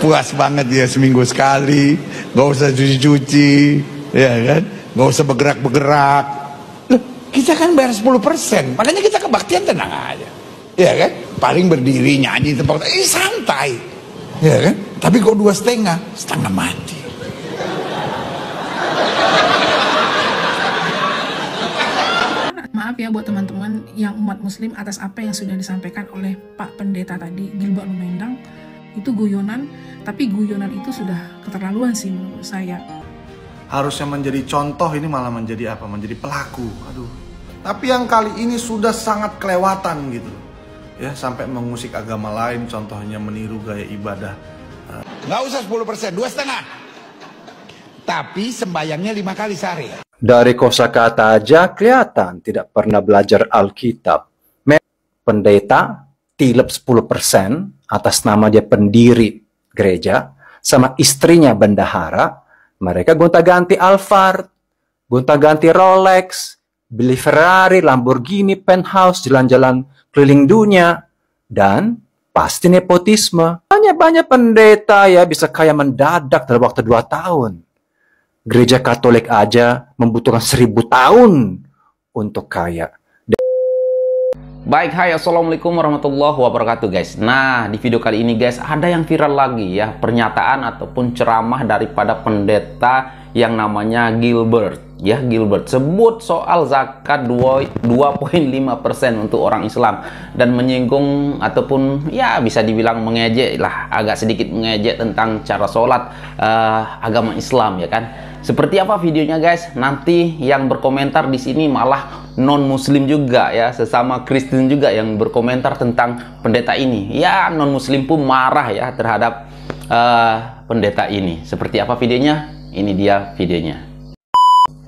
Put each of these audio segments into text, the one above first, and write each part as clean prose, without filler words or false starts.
Puas banget dia seminggu sekali, gak usah cuci-cuci, ya kan? Gak usah bergerak-bergerak. Loh, kita kan bayar 10%, makanya kita kebaktian tenang aja, ya kan? Paling berdiri nyanyi tempat, santai, ya kan? Tapi kok 2,5, setengah mati. Maaf ya buat teman-teman yang umat muslim atas apa yang sudah disampaikan oleh Pak Pendeta tadi, Gilbert Lumendang. Itu guyonan, tapi guyonan itu sudah keterlaluan sih menurut saya. Harusnya menjadi contoh, ini malah menjadi apa? Menjadi pelaku. Aduh. Tapi yang kali ini sudah sangat kelewatan gitu. Ya, sampai mengusik agama lain, contohnya meniru gaya ibadah. Nggak usah 10%, 2,5. Tapi sembayangnya 5 kali sehari. Dari kosakata aja kelihatan tidak pernah belajar Alkitab. Pendeta tilep 10% atas nama dia pendiri gereja, sama istrinya bendahara. Mereka gonta-ganti Alphard, gonta-ganti Rolex, beli Ferrari, Lamborghini, penthouse, jalan-jalan keliling dunia, dan pasti nepotisme. Banyak pendeta ya bisa kaya mendadak dalam waktu 2 tahun. Gereja Katolik aja membutuhkan 1000 tahun untuk kaya. Baik, hai, assalamualaikum warahmatullahi wabarakatuh guys. Nah, di video kali ini guys, ada yang viral lagi ya, pernyataan ataupun ceramah daripada pendeta yang namanya Gilbert. Ya, Gilbert sebut soal zakat 2,5% untuk orang Islam, dan menyinggung ataupun ya bisa dibilang mengejek lah, agak sedikit mengejek tentang cara sholat agama Islam ya kan. Seperti apa videonya guys? Nanti yang berkomentar di sini malah non-muslim juga ya, sesama Kristen juga yang berkomentar tentang pendeta ini. Ya, non-muslim pun marah ya terhadap pendeta ini. Seperti apa videonya? Ini dia videonya.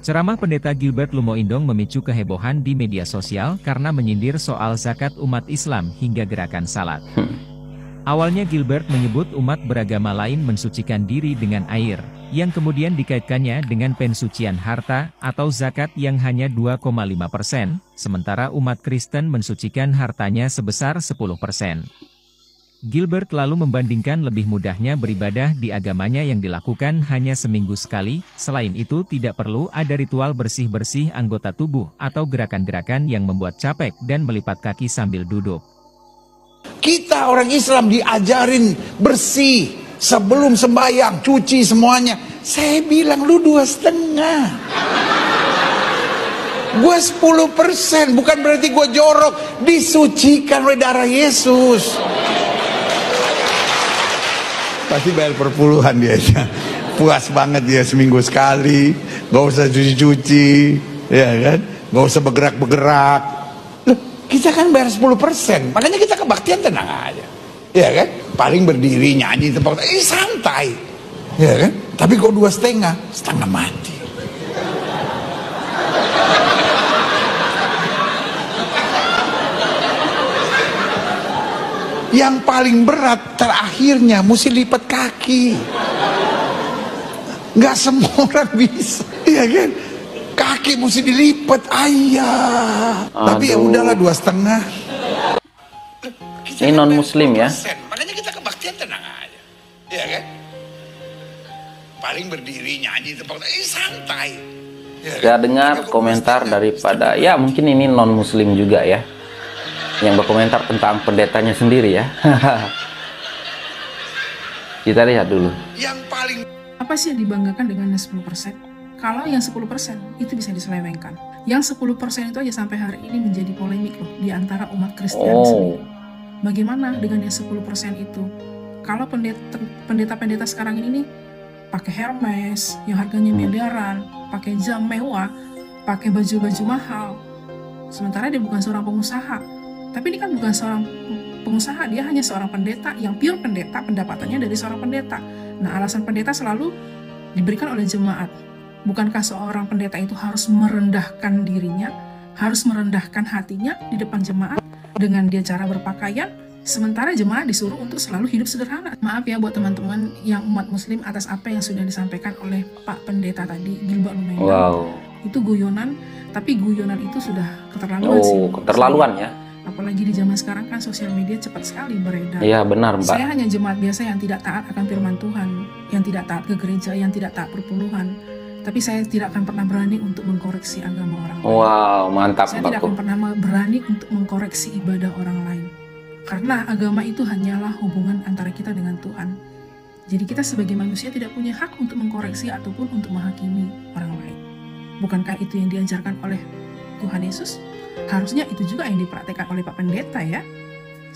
Ceramah pendeta Gilbert Lumoindong memicu kehebohan di media sosial karena menyindir soal zakat umat Islam hingga gerakan salat. Awalnya Gilbert menyebut umat beragama lain mensucikan diri dengan air, yang kemudian dikaitkannya dengan pensucian harta atau zakat yang hanya 2,5%, sementara umat Kristen mensucikan hartanya sebesar 10%. Gilbert lalu membandingkan lebih mudahnya beribadah di agamanya yang dilakukan hanya seminggu sekali, selain itu tidak perlu ada ritual bersih-bersih anggota tubuh atau gerakan-gerakan yang membuat capek dan melipat kaki sambil duduk. Kita orang Islam diajarin bersih sebelum sembahyang, cuci semuanya. Saya bilang lu 2,5. Gue 10%, bukan berarti gue jorok. Disucikan oleh darah Yesus. Pasti bayar perpuluhan dia. Puas banget dia seminggu sekali, gak usah cuci-cuci, ya kan? Gak usah bergerak-bergerak. Loh, kita kan bayar 10%, makanya kita kebaktian tenang aja, ya kan? Paling berdiri nyanyi tempat, santai, ya kan? Tapi kok 2,5, setengah mati. Yang paling berat terakhirnya mesti lipat kaki. Nggak semua orang bisa, ya kan? Kaki mesti dilipat, ayah. Tapi ya udahlah 2,5. Ini non muslim ya. Makanya kita kebaktian tenang aja, ya kan? Paling berdiri nyanyi tempat, santai. Ya, dengar komentar daripada ya mungkin ini non muslim juga ya, yang berkomentar tentang pendetanya sendiri ya. Kita lihat dulu. Yang paling Apa sih yang dibanggakan dengan 10%? Kalau yang 10% itu bisa diselewengkan. Yang 10% itu aja sampai hari ini menjadi polemik loh di antara umat Kristen sendiri. Bagaimana dengan yang 10% itu? Kalau pendeta-pendeta sekarang ini pakai Hermes yang harganya miliaran, pakai jam mewah, pakai baju-baju mahal. Sementara dia bukan seorang pengusaha. Tapi ini kan bukan seorang pengusaha, dia hanya seorang pendeta yang pure pendeta, pendapatannya dari seorang pendeta. Nah, alasan pendeta selalu diberikan oleh jemaat. Bukankah seorang pendeta itu harus merendahkan dirinya, harus merendahkan hatinya di depan jemaat dengan dia cara berpakaian, sementara jemaat disuruh untuk selalu hidup sederhana. Maaf ya buat teman-teman yang umat muslim atas apa yang sudah disampaikan oleh Pak Pendeta tadi, Gilbert Lumendang. Itu guyonan, tapi guyonan itu sudah keterlaluan sih. Keterlaluan ya. apalagi di zaman sekarang kan sosial media cepat sekali beredar. Iya benar Mbak. Saya hanya jemaat biasa yang tidak taat akan firman Tuhan, yang tidak taat ke gereja, yang tidak taat perpuluhan. Tapi saya tidak akan pernah berani untuk mengkoreksi agama orang lain. Wow, mantap Saya Mbak. tidak akan pernah berani untuk mengkoreksi ibadah orang lain. Karena agama itu hanyalah hubungan antara kita dengan Tuhan. Jadi kita sebagai manusia tidak punya hak untuk mengkoreksi ataupun untuk menghakimi orang lain. Bukankah itu yang diajarkan oleh Tuhan Yesus? Harusnya itu juga yang dipraktekkan oleh Pak Pendeta ya.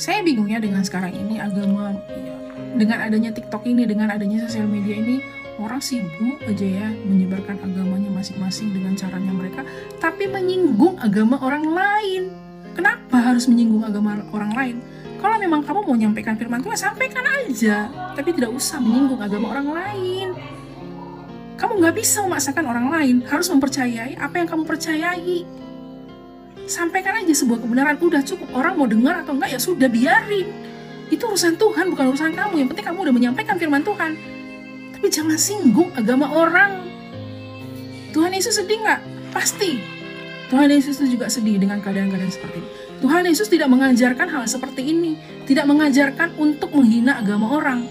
Saya bingungnya dengan sekarang ini agama, ya, dengan adanya TikTok ini, dengan adanya sosial media ini, orang sibuk aja ya menyebarkan agamanya masing-masing dengan caranya mereka, tapi menyinggung agama orang lain. Kenapa harus menyinggung agama orang lain? Kalau memang kamu mau menyampaikan firman Tuhan, sampaikan aja, tapi tidak usah menyinggung agama orang lain. Kamu nggak bisa memaksakan orang lain harus mempercayai apa yang kamu percayai. Sampaikan aja sebuah kebenaran, udah cukup. Orang mau dengar atau enggak ya sudah, biarin. Itu urusan Tuhan, bukan urusan kamu. Yang penting kamu udah menyampaikan firman Tuhan. Tapi jangan singgung agama orang. Tuhan Yesus sedih nggak? Pasti. Tuhan Yesus itu juga sedih dengan keadaan-keadaan seperti ini. Tuhan Yesus tidak mengajarkan hal seperti ini. Tidak mengajarkan untuk menghina agama orang.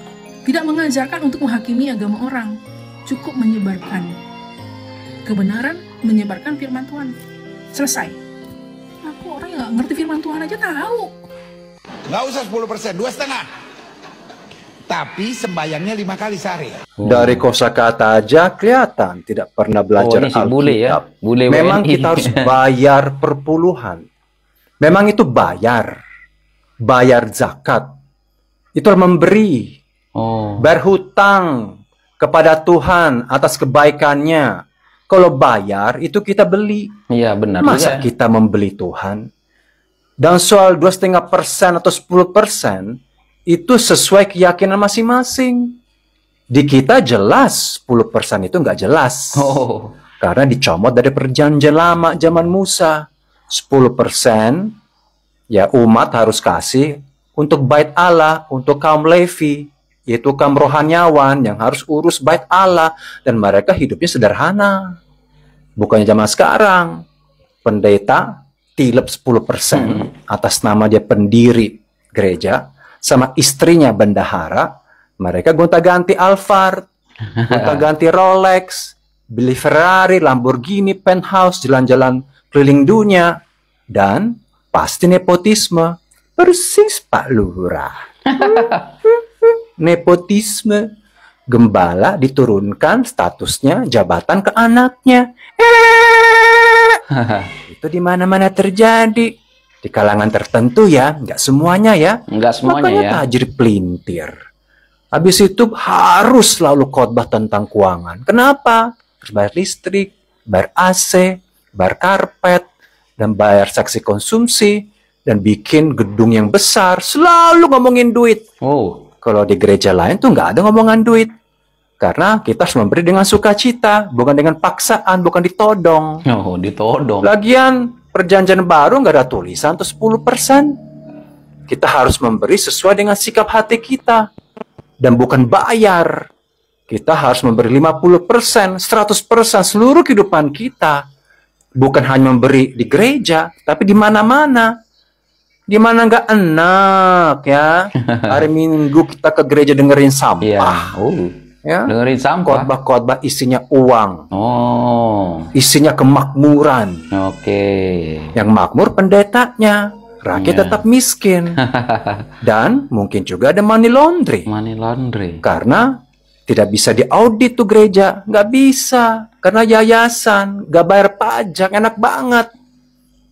Tidak mengajarkan untuk menghakimi agama orang. Cukup menyebarkan kebenaran, menyebarkan firman Tuhan. Selesai. Aku orang yang gak ngerti firman Tuhan aja tahu. Nggak usah 10%, 2,5. Tapi sembayangnya 5 kali sehari. Dari kosakata aja kelihatan tidak pernah belajar ini si bule ya. Alkitab. Bule Memang WNI. kita harus bayar perpuluhan. Memang itu bayar zakat. Itu memberi, berhutang kepada Tuhan atas kebaikannya. Kalau bayar itu kita beli. Iya benar Masa juga. kita membeli Tuhan? Dan soal 2,5% atau 10% itu sesuai keyakinan masing-masing. Di kita jelas 10% itu nggak jelas. Oh. Karena dicomot dari perjanjian lama zaman Musa. 10% ya umat harus kasih untuk bait Allah, untuk kaum Levi. Yaitu kaum rohaniawan yang harus urus bait Allah. Dan mereka hidupnya sederhana. Bukannya zaman sekarang. Pendeta tilep 10% atas nama dia pendiri gereja. Sama istrinya bendahara. Mereka gonta-ganti Alphard. Gonta-ganti Rolex. Beli Ferrari, Lamborghini, penthouse, jalan-jalan keliling dunia. Dan pasti nepotisme. Persis Pak Lurah. Nepotisme. Gembala diturunkan statusnya jabatan ke anaknya. Itu di mana-mana terjadi. Di kalangan tertentu ya, nggak semuanya ya. Nggak semuanya Makanya ya. tajir pelintir. Habis itu harus selalu khotbah tentang keuangan. Kenapa? Harus bayar listrik, bayar AC, bayar karpet, dan bayar saksi konsumsi, dan bikin gedung yang besar. Selalu ngomongin duit. Oh. Kalau di gereja lain tuh nggak ada ngomongan duit. Karena kita harus memberi dengan sukacita, bukan dengan paksaan, bukan ditodong. Oh, ditodong. Lagian perjanjian baru nggak ada tulisan tuh 10%. Kita harus memberi sesuai dengan sikap hati kita. Dan bukan bayar. Kita harus memberi 50%, 100% seluruh kehidupan kita. Bukan hanya memberi di gereja, tapi di mana-mana. Di mana nggak enak ya. Hari Minggu kita ke gereja dengerin sampah. Iya. Ya. Dengerin sampah. Khotbah-khotbah isinya uang. Oh. Isinya kemakmuran. Oke. Yang makmur pendetanya. Rakyat Iya. tetap miskin. Dan mungkin juga ada money laundry. Money laundry. Karena tidak bisa diaudit tuh gereja. Nggak bisa. Karena yayasan. Nggak bayar pajak. Enak banget.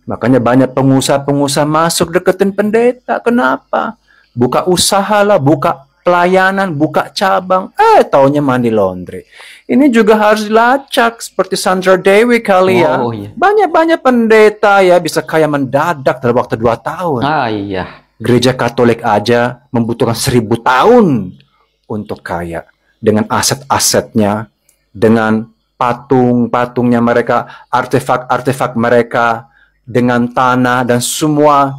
Makanya banyak pengusaha-pengusaha masuk deketin pendeta. Kenapa? Buka usaha lah. Buka pelayanan. Buka cabang. Taunya money laundry. Ini juga harus dilacak. Seperti Sandra Dewi kali ya. Oh, iya. Banyak-banyak pendeta ya. Bisa kaya mendadak dalam waktu 2 tahun. Ah iya. Gereja Katolik aja membutuhkan 1000 tahun untuk kaya. Dengan aset-asetnya, dengan patung-patungnya mereka, artefak-artefak mereka, dengan tanah dan semua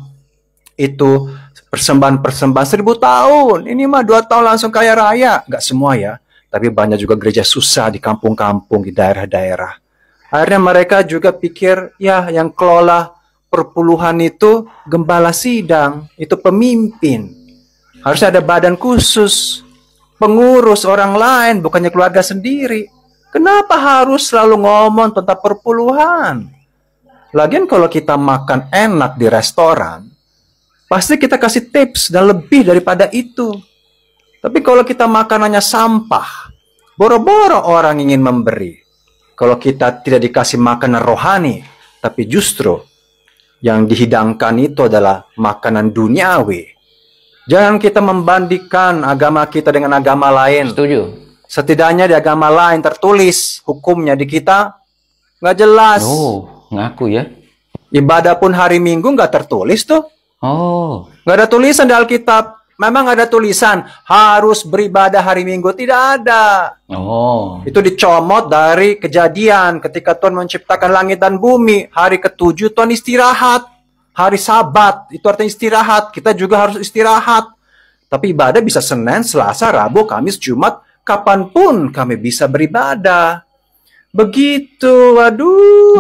itu persembahan-persembahan 1000 tahun. Ini mah 2 tahun langsung kaya raya. Nggak semua ya, tapi banyak juga gereja susah di kampung-kampung, di daerah-daerah. Akhirnya mereka juga pikir, ya yang kelola perpuluhan itu gembala sidang, itu pemimpin. Harusnya ada badan khusus, pengurus orang lain, bukannya keluarga sendiri. Kenapa harus selalu ngomong tentang perpuluhan? Lagian kalau kita makan enak di restoran, pasti kita kasih tips dan lebih daripada itu. Tapi kalau kita makanannya sampah, boro-boro orang ingin memberi. Kalau kita tidak dikasih makanan rohani, tapi justru yang dihidangkan itu adalah makanan duniawi. Jangan kita membandingkan agama kita dengan agama lain. Setuju. Setidaknya di agama lain tertulis hukumnya, di kita nggak jelas. Oh, ngaku ya. Ibadah pun hari Minggu nggak tertulis tuh. Oh, Nggak ada tulisan di Alkitab. Memang ada tulisan harus beribadah hari Minggu. Tidak ada. oh, Itu dicomot dari Kejadian ketika Tuhan menciptakan langit dan bumi. Hari ke-7 Tuhan istirahat. Hari Sabat itu artinya istirahat. Kita juga harus istirahat. Tapi ibadah bisa Senin, Selasa, Rabu, Kamis, Jumat. Kapanpun kami bisa beribadah. Begitu. Waduh.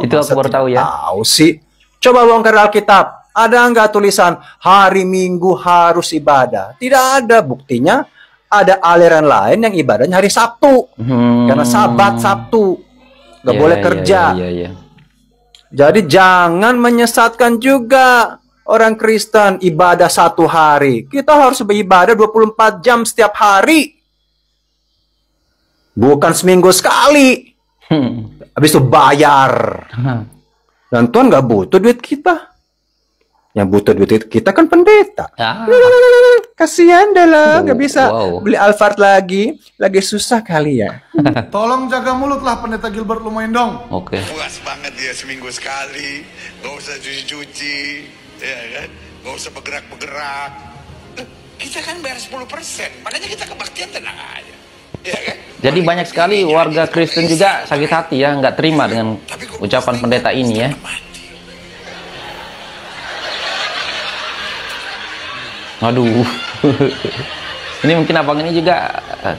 Itu aku baru tahu ya. Tahu sih. Coba bongkar Alkitab. Ada nggak tulisan hari Minggu harus ibadah? Tidak ada. Buktinya ada aliran lain yang ibadahnya hari Sabtu. Karena Sabat Sabtu. Nggak boleh kerja. Iya. Jadi jangan menyesatkan juga orang Kristen ibadah satu hari. Kita harus beribadah 24 jam setiap hari. Bukan seminggu sekali. Habis itu bayar. Dan Tuhan nggak butuh duit kita. Yang butuh duit kita kan pendeta. Kasihan dah lah, nggak bisa beli Alphard lagi susah kali ya. Tolong jaga mulut lah pendeta Gilbert Lumoindong. Oke. Puas banget dia seminggu sekali, gak usah cuci-cuci, ya kan? Gak usah bergerak-bergerak. Kita kan bayar 10%, makanya kita kebaktian tenang aja. Ya kan? Jadi banyak sekali warga Kristen juga sakit hati ya, nggak terima dengan ucapan pendeta ini ya. Aduh. Ini mungkin abang ini juga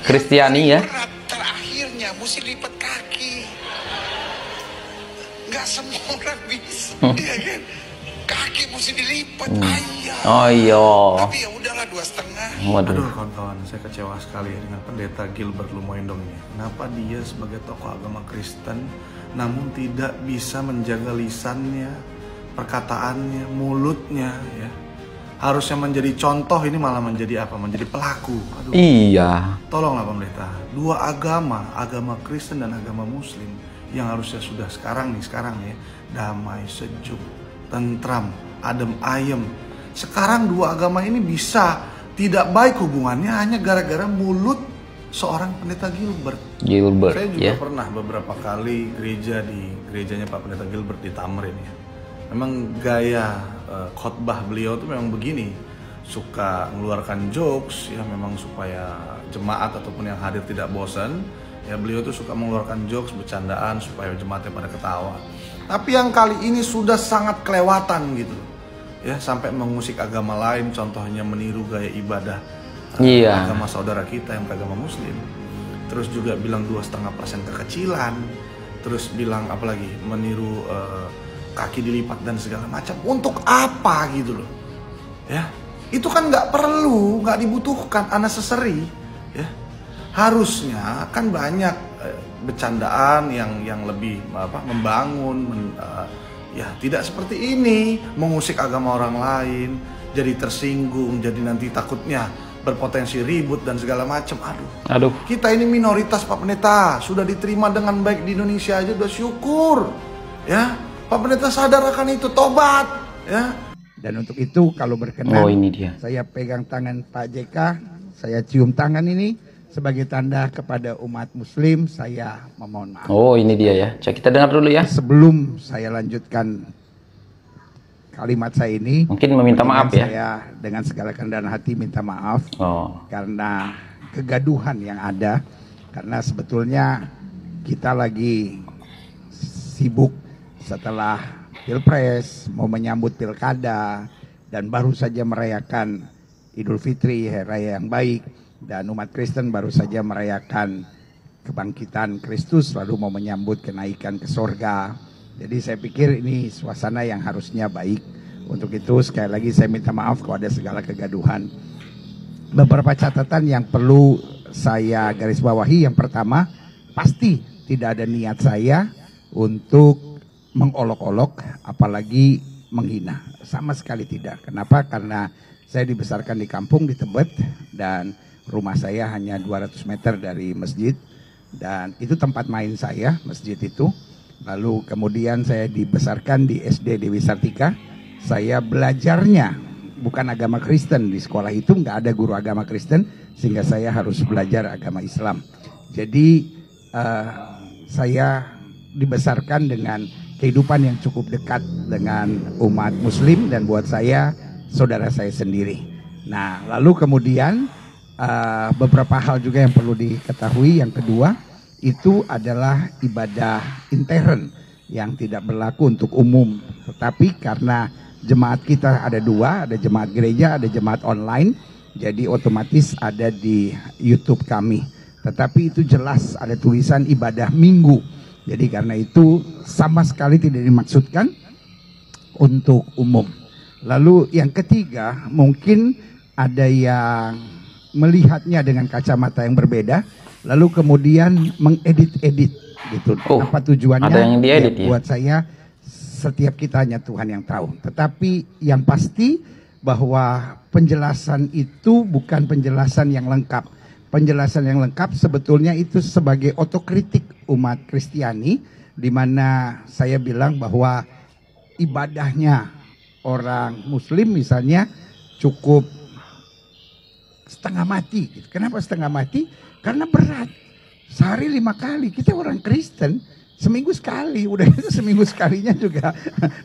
Kristiani ya. Berat terakhirnya mesti lipat kaki. Nggak semua orang bisa, ya kan? Kaki mesti dilipat, ayah. Oh iya. Tapi ya udahlah 2,5. Waduh. Aduh kawan-kawan, saya kecewa sekali ya dengan pendeta Gilbert Lumoindong ini. Kenapa dia sebagai tokoh agama Kristen namun tidak bisa menjaga lisannya, perkataannya, mulutnya ya. Harusnya menjadi contoh, ini malah menjadi apa? Menjadi pelaku. Aduh. Iya. Tolonglah pendeta, dua agama, agama Kristen dan agama Muslim yang harusnya sudah sekarang ya, damai, sejuk, tentram, adem ayem. Sekarang dua agama ini bisa tidak baik hubungannya hanya gara-gara mulut seorang pendeta Gilbert. Saya juga pernah beberapa kali gereja di gerejanya Pak Pendeta Gilbert di Tamrin ya. Memang gaya khotbah beliau tuh memang begini, suka mengeluarkan jokes ya, memang supaya jemaat ataupun yang hadir tidak bosan ya. Beliau tuh suka mengeluarkan jokes, bercandaan supaya jemaatnya pada ketawa. Tapi yang kali ini sudah sangat kelewatan gitu ya, sampai mengusik agama lain, contohnya meniru gaya ibadah agama saudara kita yang beragama Muslim. Terus juga bilang 2,5% kekecilan, terus bilang apalagi meniru kaki dilipat dan segala macam. Untuk apa gitu loh ya? Itu kan nggak perlu, nggak dibutuhkan unnecessary ya. Harusnya kan banyak bercandaan yang lebih membangun, ya tidak seperti ini, mengusik agama orang lain, jadi tersinggung, jadi nanti takutnya berpotensi ribut dan segala macam. Aduh. Kita ini minoritas Pak Pendeta, sudah diterima dengan baik di Indonesia aja udah syukur ya. Pak Pendeta sadar akan itu, tobat ya. Dan untuk itu kalau berkenan, ini dia. Saya pegang tangan Pak JK, saya cium tangan ini sebagai tanda kepada umat Muslim, saya memohon maaf. Oh ini dia ya. Coba kita dengar dulu ya. Sebelum saya lanjutkan kalimat saya ini, mungkin meminta maaf ya. Saya dengan segala kerendahan hati minta maaf karena kegaduhan yang ada. Karena sebetulnya kita lagi sibuk setelah Pilpres, mau menyambut Pilkada, dan baru saja merayakan Idul Fitri, Hari Raya yang baik, dan umat Kristen baru saja merayakan kebangkitan Kristus, lalu mau menyambut kenaikan ke sorga. Jadi saya pikir ini suasana yang harusnya baik. Untuk itu sekali lagi saya minta maaf kalau ada segala kegaduhan. Beberapa catatan yang perlu saya garis bawahi. Yang pertama, pasti tidak ada niat saya untuk mengolok-olok apalagi menghina. Sama sekali tidak. Kenapa? Karena saya dibesarkan di kampung di Tebet dan rumah saya hanya 200 meter dari masjid. Dan itu tempat main saya, masjid itu. Lalu kemudian saya dibesarkan di SD Dewi Sartika. Saya belajarnya bukan agama Kristen. Di sekolah itu nggak ada guru agama Kristen, sehingga saya harus belajar agama Islam. Jadi saya dibesarkan dengan kehidupan yang cukup dekat dengan umat Muslim dan buat saya saudara saya sendiri. Nah, lalu kemudian beberapa hal juga yang perlu diketahui. Yang kedua, itu adalah ibadah intern yang tidak berlaku untuk umum. Tetapi karena jemaat kita ada dua, ada jemaat gereja, ada jemaat online, jadi otomatis ada di YouTube kami. Tetapi itu jelas ada tulisan ibadah minggu. Jadi karena itu sama sekali tidak dimaksudkan untuk umum. Lalu yang ketiga, mungkin ada yang melihatnya dengan kacamata yang berbeda, lalu kemudian mengedit-edit gitu. Apa tujuannya? Ada yang diedit ya? Buat saya setiap kita hanya Tuhan yang tahu. Tetapi yang pasti bahwa penjelasan itu bukan penjelasan yang lengkap. Penjelasan yang lengkap sebetulnya itu sebagai otokritik umat Kristiani, di mana saya bilang bahwa ibadahnya orang Muslim misalnya cukup setengah mati. Kenapa setengah mati? Karena berat. Sehari 5 kali. Kita orang Kristen seminggu sekali. Udah itu seminggu sekalinya juga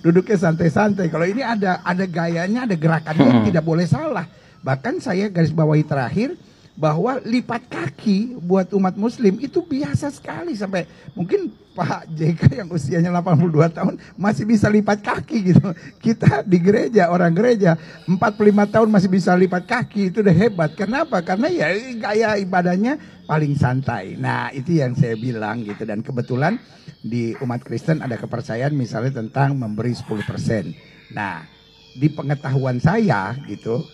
duduknya santai-santai. Kalau ini ada gayanya, ada gerakannya, tidak boleh salah. Bahkan saya garis bawahi terakhir bahwa lipat kaki buat umat Muslim itu biasa sekali. Sampai mungkin Pak JK yang usianya 82 tahun masih bisa lipat kaki gitu. Kita di gereja, orang gereja 45 tahun masih bisa lipat kaki, itu udah hebat. Kenapa? Karena ya gaya ibadahnya paling santai. Nah itu yang saya bilang gitu. Dan kebetulan di umat Kristen ada kepercayaan misalnya tentang memberi 10%. Nah di pengetahuan saya gitu,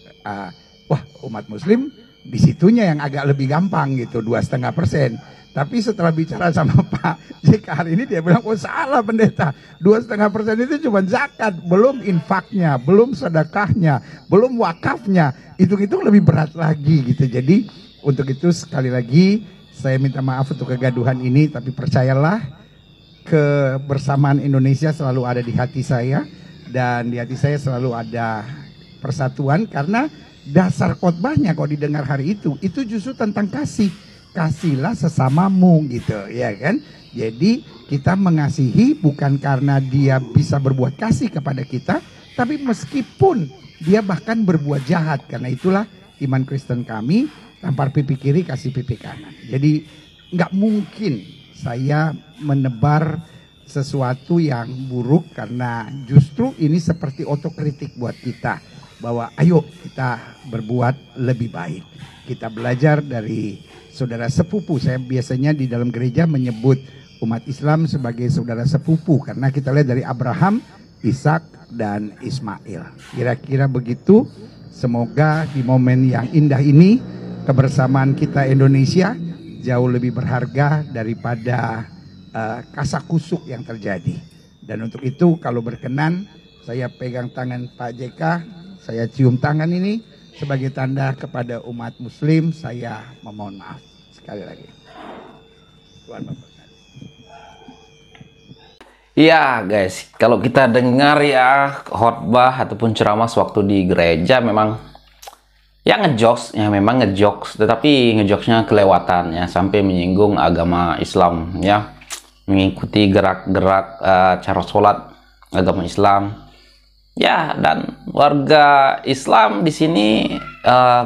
wah umat Muslim disitunya yang agak lebih gampang gitu, 2,5%. Tapi setelah bicara sama Pak JK hari ini, dia bilang, oh salah pendeta, 2,5% itu cuma zakat, belum infaknya, belum sedekahnya, belum wakafnya, hitung-hitung lebih berat lagi gitu. Jadi untuk itu sekali lagi saya minta maaf untuk kegaduhan ini, tapi percayalah kebersamaan Indonesia selalu ada di hati saya, dan di hati saya selalu ada persatuan, karena dasar khotbahnya kalau didengar hari itu justru tentang kasih. Kasihlah sesamamu gitu, ya kan? Jadi kita mengasihi bukan karena dia bisa berbuat kasih kepada kita, tapi meskipun dia bahkan berbuat jahat. Karena itulah iman Kristen kami, tampar pipi kiri kasih pipi kanan. Jadi nggak mungkin saya menebar sesuatu yang buruk, karena justru ini seperti otokritik buat kita. Bahwa ayo kita berbuat lebih baik. Kita belajar dari saudara sepupu. Saya biasanya di dalam gereja menyebut umat Islam sebagai saudara sepupu, karena kita lihat dari Abraham, Ishak, dan Ismail. Kira-kira begitu. Semoga di momen yang indah ini kebersamaan kita Indonesia jauh lebih berharga daripada kasakusuk yang terjadi. Dan untuk itu kalau berkenan saya pegang tangan Pak JK, saya cium tangan ini sebagai tanda kepada umat Muslim. Saya memohon maaf sekali lagi. Tuhan memberkati. Iya guys, kalau kita dengar ya khotbah ataupun ceramah sewaktu di gereja, memang ya ngejokes, ya memang ngejokes, tetapi ngejokesnya kelewatan ya, sampai menyinggung agama Islam ya, mengikuti gerak-gerak cara sholat agama Islam. Ya, dan warga Islam di sini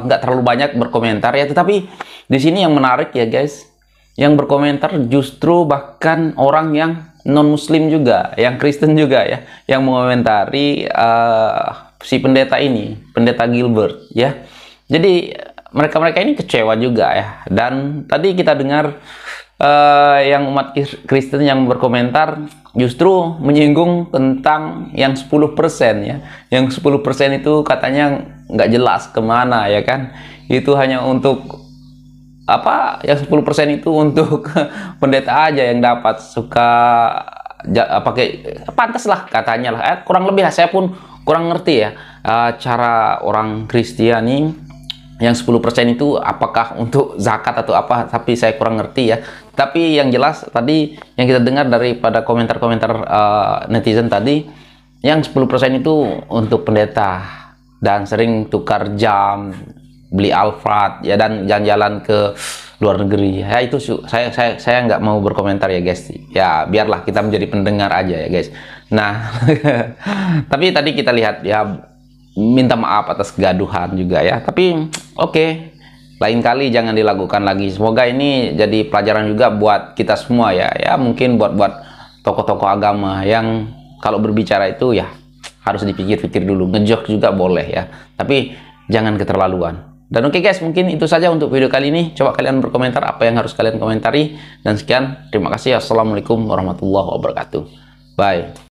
nggak terlalu banyak berkomentar ya, tetapi di sini yang menarik ya guys, yang berkomentar justru bahkan orang yang non-Muslim juga, yang Kristen juga ya, yang mengomentari si pendeta ini, pendeta Gilbert ya. Jadi mereka-mereka ini kecewa juga ya. Dan tadi kita dengar yang umat Kristen yang berkomentar justru menyinggung tentang yang 10% ya. Yang 10% itu katanya nggak jelas kemana ya kan. Itu hanya untuk apa? Yang 10% itu untuk pendeta aja yang dapat, suka pakai pantas lah katanya lah. Kurang lebih saya pun kurang ngerti ya cara orang Kristiani yang 10% itu apakah untuk zakat atau apa, tapi saya kurang ngerti ya. Tapi yang jelas tadi yang kita dengar daripada komentar-komentar netizen tadi, yang 10% itu untuk pendeta dan sering tukar jam, beli Alphard ya, dan jalan-jalan ke luar negeri ya. Itu saya nggak mau berkomentar ya guys ya, biarlah kita menjadi pendengar aja ya guys. Nah tapi tadi kita lihat ya, minta maaf atas kegaduhan juga ya, tapi oke, lain kali jangan dilakukan lagi. Semoga ini jadi pelajaran juga buat kita semua ya, mungkin buat tokoh-tokoh agama yang kalau berbicara itu ya harus dipikir-pikir dulu. Ngejok juga boleh ya, tapi jangan keterlaluan. Dan oke guys, mungkin itu saja untuk video kali ini. Coba kalian berkomentar apa yang harus kalian komentari. Dan sekian, terima kasih. Assalamualaikum warahmatullahi wabarakatuh. Bye.